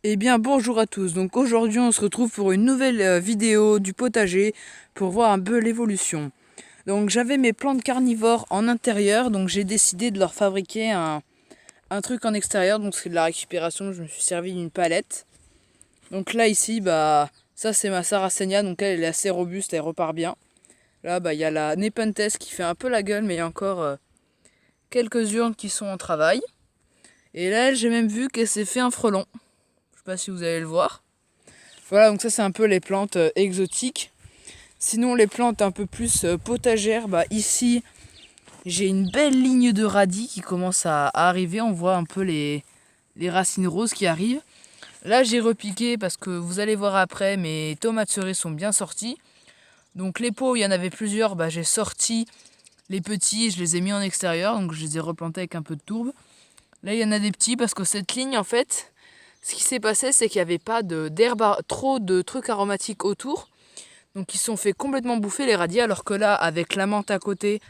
Eh bien bonjour à tous, donc aujourd'hui on se retrouve pour une nouvelle vidéo du potager pour voir un peu l'évolution. Donc j'avais mes plantes carnivores en intérieur, donc j'ai décidé de leur fabriquer un truc en extérieur, donc c'est de la récupération, je me suis servi d'une palette. Donc là ici, ça c'est ma Sarracenia, donc elle est assez robuste, elle repart bien. Là il y a la Nepenthes qui fait un peu la gueule, mais il y a encore quelques urnes qui sont en travail. Et là j'ai même vu qu'elle s'est fait un frelon. Je sais pas si vous allez le voir. Voilà, donc ça c'est un peu les plantes exotiques. Sinon les plantes un peu plus potagères, ici j'ai une belle ligne de radis qui commence à arriver. On voit un peu les racines roses qui arrivent. Là j'ai repiqué parce que vous allez voir après, mes tomates cerises sont bien sorties. Donc les pots, il y en avait plusieurs, j'ai sorti les petits et je les ai mis en extérieur. Donc je les ai replantés avec un peu de tourbe. Là il y en a des petits parce que cette ligne en fait, ce qui s'est passé c'est qu'il n'y avait pas d'herbe, trop de trucs aromatiques autour. Donc ils se sont fait complètement bouffer les radis, alors que là avec la menthe à côté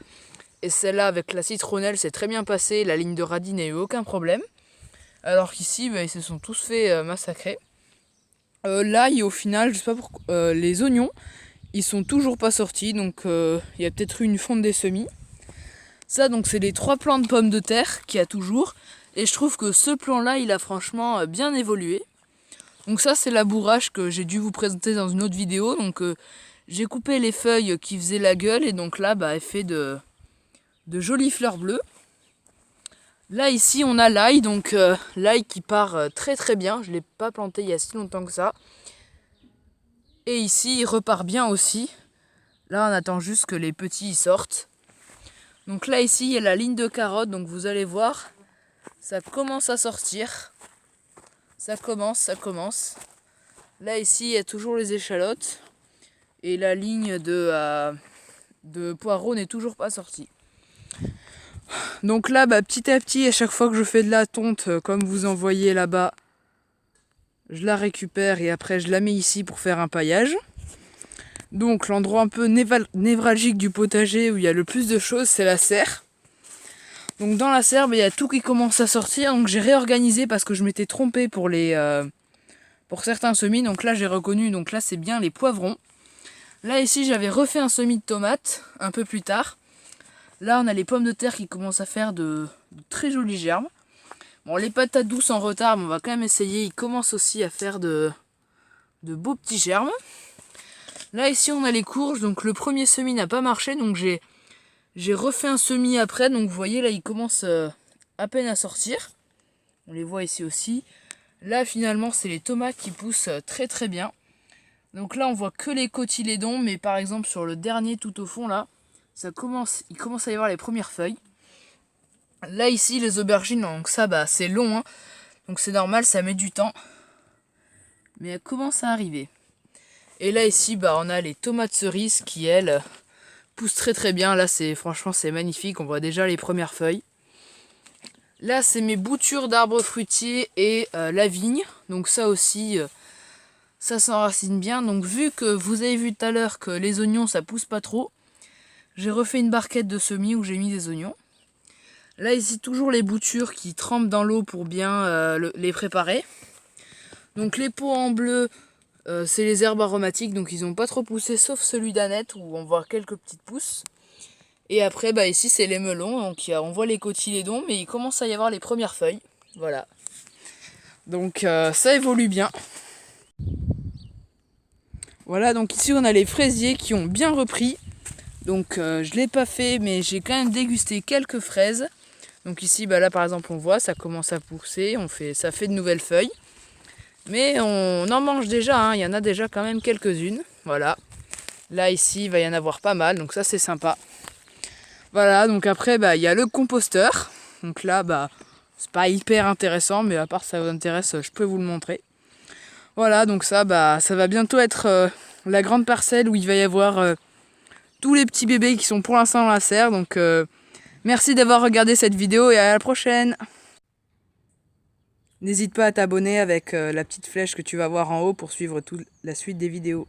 et celle-là avec la citronnelle c'est très bien passé, la ligne de radis n'a eu aucun problème. Alors qu'ici ils se sont tous fait massacrer. L'ail au final, je sais pas pourquoi, les oignons ils sont toujours pas sortis, donc il y a peut-être eu une fonte des semis. Ça donc c'est les 3 plants de pommes de terre qu'il y a toujours, et je trouve que ce plan là il a franchement bien évolué. Donc ça c'est labourage que j'ai dû vous présenter dans une autre vidéo. Donc j'ai coupé les feuilles qui faisaient la gueule et donc là elle fait de jolies fleurs bleues. Là ici on a l'ail, donc l'ail qui part très très bien. Je ne l'ai pas planté il y a si longtemps que ça. Et ici il repart bien aussi. Là on attend juste que les petits sortent. Donc là ici il y a la ligne de carottes, donc vous allez voir, ça commence à sortir. Ça commence. Là ici il y a toujours les échalotes. Et la ligne de poireaux n'est toujours pas sortie. Donc là, petit à petit, à chaque fois que je fais de la tonte, comme vous en voyez là-bas, je la récupère et après je la mets ici pour faire un paillage. Donc l'endroit un peu névralgique du potager où il y a le plus de choses, c'est la serre. Donc dans la serre, il y a tout qui commence à sortir. Donc j'ai réorganisé parce que je m'étais trompé pour certains semis. Donc là j'ai reconnu, donc là c'est bien les poivrons. Là ici j'avais refait un semis de tomates un peu plus tard. Là on a les pommes de terre qui commencent à faire de très jolis germes. Bon, les patates douces en retard, mais on va quand même essayer. Ils commencent aussi à faire de beaux petits germes. Là ici on a les courges, donc le premier semis n'a pas marché, donc j'ai refait un semis après. Donc vous voyez là ils commencent à peine à sortir. On les voit ici aussi. Là finalement c'est les tomates qui poussent très très bien. Donc là on voit que les cotylédons, mais par exemple sur le dernier tout au fond là, il commence à y avoir les premières feuilles. Là ici les aubergines, donc ça c'est long, hein. Donc c'est normal, ça met du temps. Mais elles commencent à arriver. Et là ici on a les tomates cerises qui elles poussent très très bien. Là franchement c'est magnifique, on voit déjà les premières feuilles. Là c'est mes boutures d'arbres fruitiers et la vigne. Donc ça aussi ça s'enracine bien. Donc vu que vous avez vu tout à l'heure que les oignons ça pousse pas trop, j'ai refait une barquette de semis où j'ai mis des oignons. Là ici toujours les boutures qui trempent dans l'eau pour bien les préparer. Donc les pots en bleu, c'est les herbes aromatiques, donc ils n'ont pas trop poussé sauf celui d'Annette où on voit quelques petites pousses. Et après ici c'est les melons, donc on voit les cotylédons, mais il commence à y avoir les premières feuilles. Voilà. Donc ça évolue bien. Voilà, donc ici on a les fraisiers qui ont bien repris. Donc je l'ai pas fait, mais j'ai quand même dégusté quelques fraises. Donc ici là par exemple on voit ça commence à pousser, ça fait de nouvelles feuilles. Mais on en mange déjà, hein. Il y en a déjà quand même quelques-unes. Voilà. Là ici il va y en avoir pas mal, donc ça c'est sympa. Voilà, donc après il y a le composteur. Donc là c'est pas hyper intéressant, mais à part ça vous intéresse, je peux vous le montrer. Voilà, donc ça va bientôt être la grande parcelle où il va y avoir tous les petits bébés qui sont pour l'instant dans la serre. Donc merci d'avoir regardé cette vidéo et à la prochaine. N'hésite pas à t'abonner avec la petite flèche que tu vas voir en haut pour suivre toute la suite des vidéos.